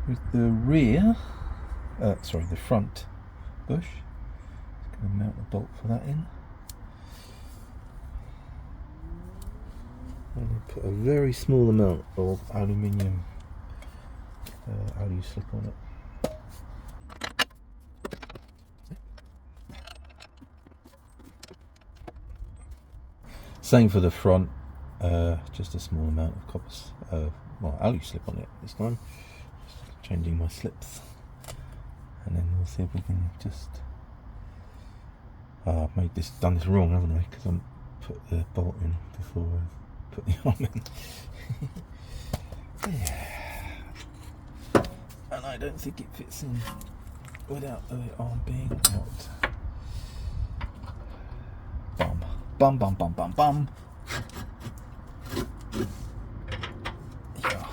with the rear, sorry, the front bush. Just going to mount the bolt for that in. I'm going to put a very small amount of aluminium alu slip on it. Same for the front, just a small amount of copper, well, alu slip on it this time. Just changing my slips, and then we'll see if we can just. I've done this wrong, haven't I? Because I put the bolt in before I put the arm in. Yeah. And I don't think it fits in without the arm being out. Bum bum bum bum bum. Yeah.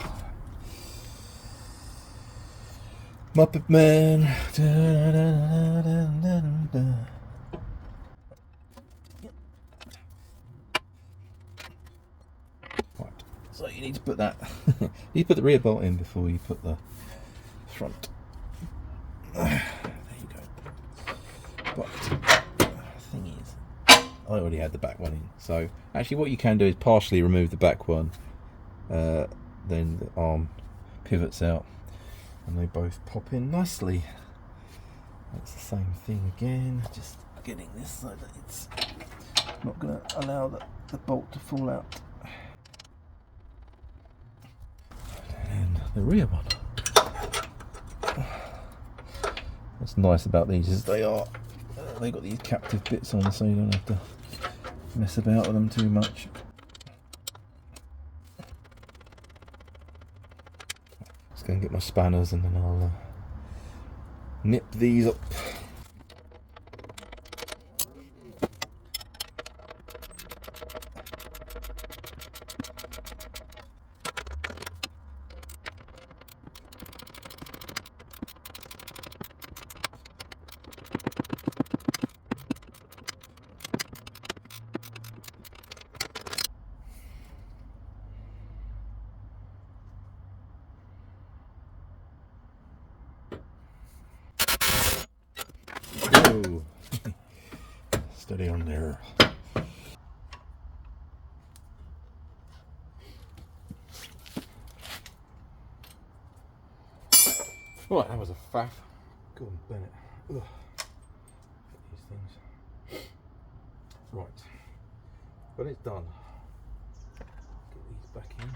Muppet Man. Da, da, da, da, da. Right. So you need to put that. You put the rear bolt in before you put the front. There you go. But the thing is, I already had the back one in, so actually what you can do is partially remove the back one, then the arm pivots out and they both pop in nicely. It's the same thing again, just getting this so that it's not going to allow the bolt to fall out. And the rear one. What's nice about these is they got these captive bits on, so you don't have to mess about with them too much. Just go and get my spanners and then I'll nip these up. Whoa. Steady on there. Right, that was a faff. Go on, Bennett. Ugh. These things. Right, but it's done. Get these back in.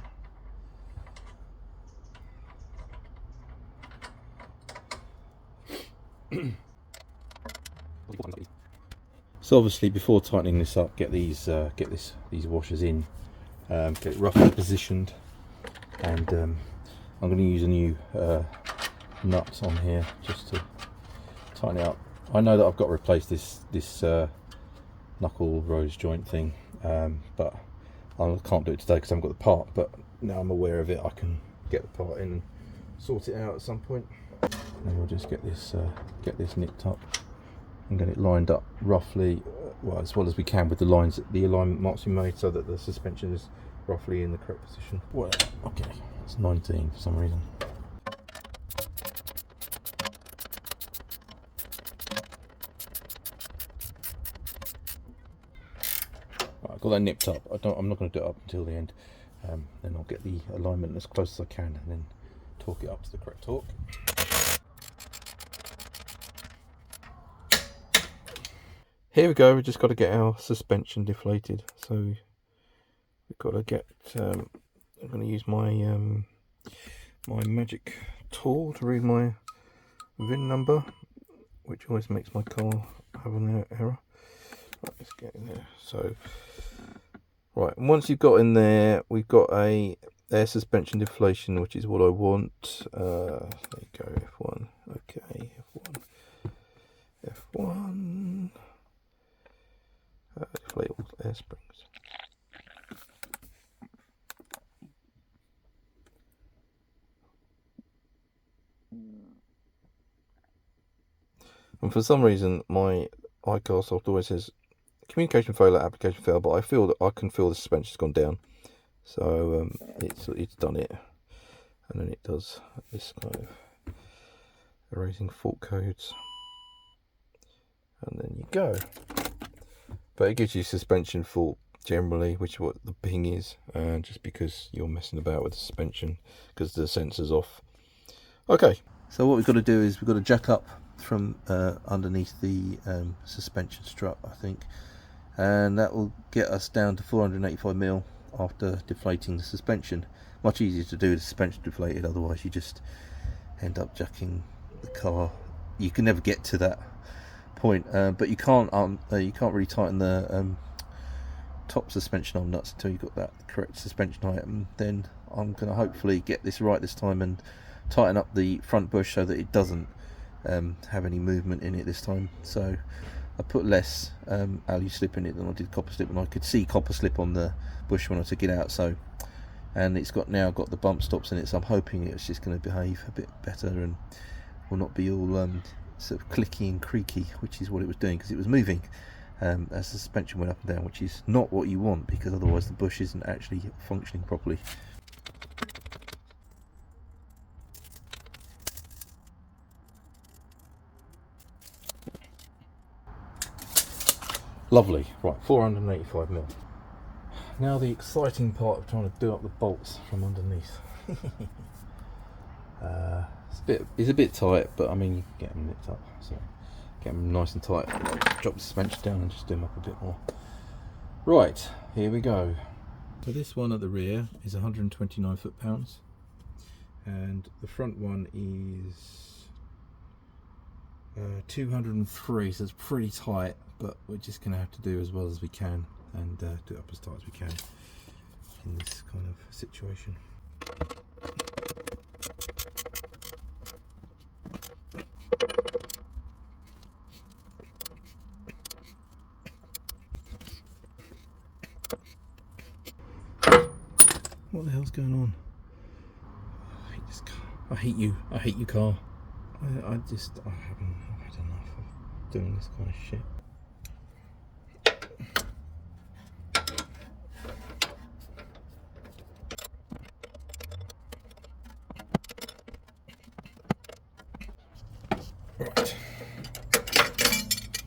So obviously, before tightening this up, get these washers in, get it roughly positioned, and I'm going to use a new nut on here just to tighten it up. I know that I've got to replace this knuckle rose joint thing, but I can't do it today because I haven't got the part. But now I'm aware of it, I can get the part in and sort it out at some point. And we'll just get this nipped up and get it lined up roughly, well, as well as we can with the lines, the alignment marks we made, so that the suspension is roughly in the correct position. Well, okay, it's 19 for some reason. Right, I've got that nipped up. I'm not going to do it up until the end. Then I'll get the alignment as close as I can and then torque it up to the correct torque. Here we go, we've just got to get our suspension deflated. So we've got to get, I'm going to use my my magic tool to read my VIN number, which always makes my car have an error. Right, let's get in there. So, right, and once you've got in there, we've got a air suspension deflation, which is what I want. There you go, F1, okay, F1. Deflate all air springs. And for some reason, my iCar software always says communication failure, application failed, but I feel that I can feel the suspension's gone down. So it's done it, and then it does this kind of erasing fault codes, and then you go. But it gives you suspension fault generally, which is what the ping is, just because you're messing about with the suspension because the sensor's off. Okay, so what we've got to do is we've got to jack up from underneath the suspension strut, I think, and that will get us down to 485mm after deflating the suspension. Much easier to do with the suspension deflated, otherwise you just end up jacking the car. You can never get to that point, but you can't really tighten the top suspension arm nuts until you've got that correct suspension height. And then I'm going to hopefully get this right this time and tighten up the front bush so that it doesn't have any movement in it this time. So I put less alu slip in it than I did copper slip, and I could see copper slip on the bush when I took it out. So, and it's now got the bump stops in it, so I'm hoping it's just going to behave a bit better and will not be all sort of clicky and creaky, which is what it was doing, because it was moving as the suspension went up and down, which is not what you want, because otherwise the bush isn't actually functioning properly. Lovely. Right, 485mm. Now the exciting part of trying to do up the bolts from underneath. It's a bit tight, but I mean you can get them nipped up, so get them nice and tight. Drop the suspension down and just do them up a bit more. Right, here we go. So this one at the rear is 129 foot-pounds, and the front one is 203, so it's pretty tight, but we're just going to have to do as well as we can and do it up as tight as we can in this kind of situation. What the hell's going on? I hate this car. I hate you. I hate you, car. I've had enough of doing this kind of shit. Right.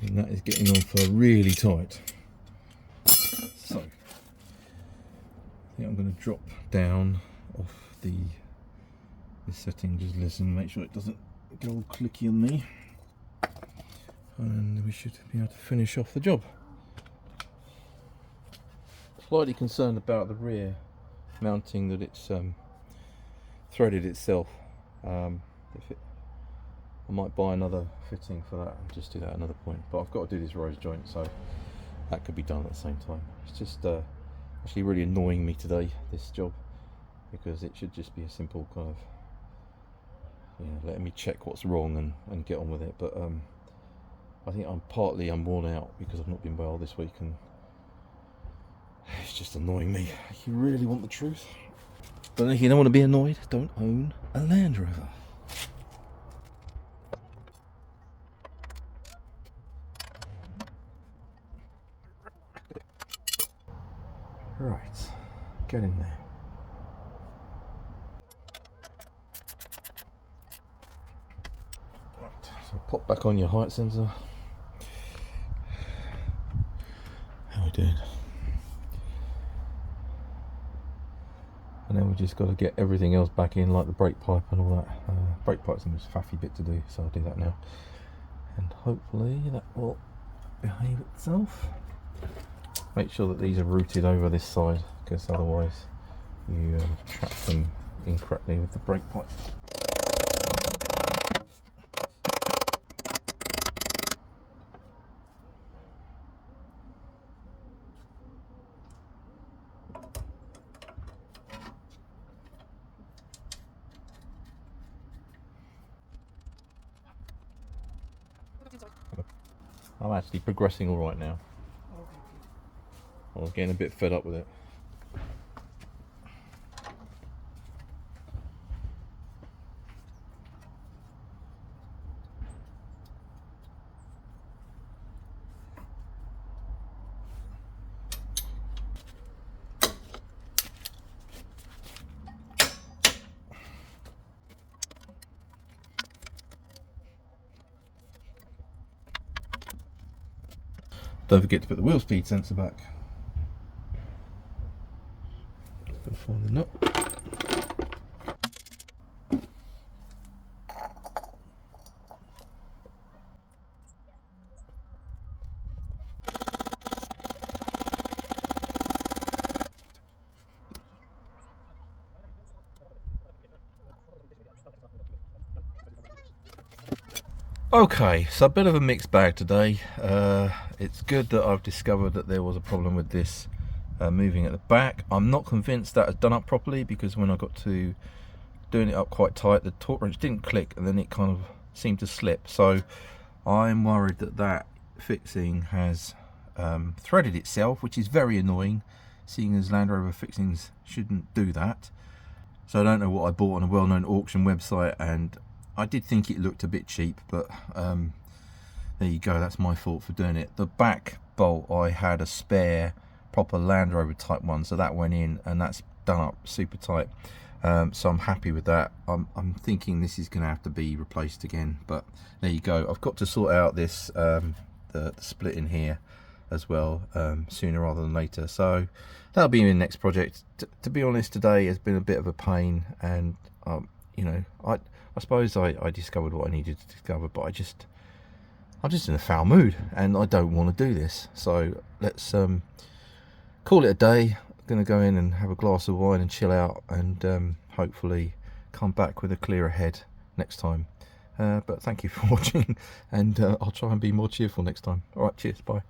And that is getting on for really tight. So, I think I'm going to drop down off this setting, just listen, make sure it doesn't get all clicky on me, and we should be able to finish off the job. Slightly concerned about the rear mounting, that it's threaded itself. I might buy another fitting for that and just do that at another point, but I've got to do this rose joint, so that could be done at the same time. It's just actually really annoying me today, this job, because it should just be a simple kind of, you know, letting me check what's wrong and get on with it. But I think I'm worn out because I've not been well this week, and it's just annoying me. You really want the truth? But if you don't want to be annoyed, don't own a Land Rover. Right, get in there. Right, so pop back on your height sensor. How are we doing? And then we just got to get everything else back in, like the brake pipe and all that. Brake pipe's the most faffy bit to do, so I'll do that now. And hopefully that will behave itself. Make sure that these are routed over this side, because otherwise you trap them incorrectly with the brake pipe. I'm actually progressing all right now. I was getting a bit fed up with it. Don't forget to put the wheel speed sensor back. Gotta find the nut. Okay, so a bit of a mixed bag today. It's good that I've discovered that there was a problem with this moving at the back. I'm not convinced that it's done up properly, because when I got to doing it up quite tight, the torque wrench didn't click and then it kind of seemed to slip. So I'm worried that that fixing has threaded itself, which is very annoying, seeing as Land Rover fixings shouldn't do that. So I don't know what I bought on a well-known auction website, and I did think it looked a bit cheap, but there you go, that's my fault for doing it. The back bolt, I had a spare proper Land Rover type one, so that went in and that's done up super tight. So I'm happy with that. I'm thinking this is going to have to be replaced again, but there you go. I've got to sort out this the split in here as well sooner rather than later, so that'll be in the next project. To be honest, today has been a bit of a pain, and you know, I suppose I discovered what I needed to discover, but I'm just in a foul mood and I don't want to do this. So let's call it a day. I'm going to go in and have a glass of wine and chill out, and hopefully come back with a clearer head next time. But thank you for watching, and I'll try and be more cheerful next time. Alright, cheers, bye.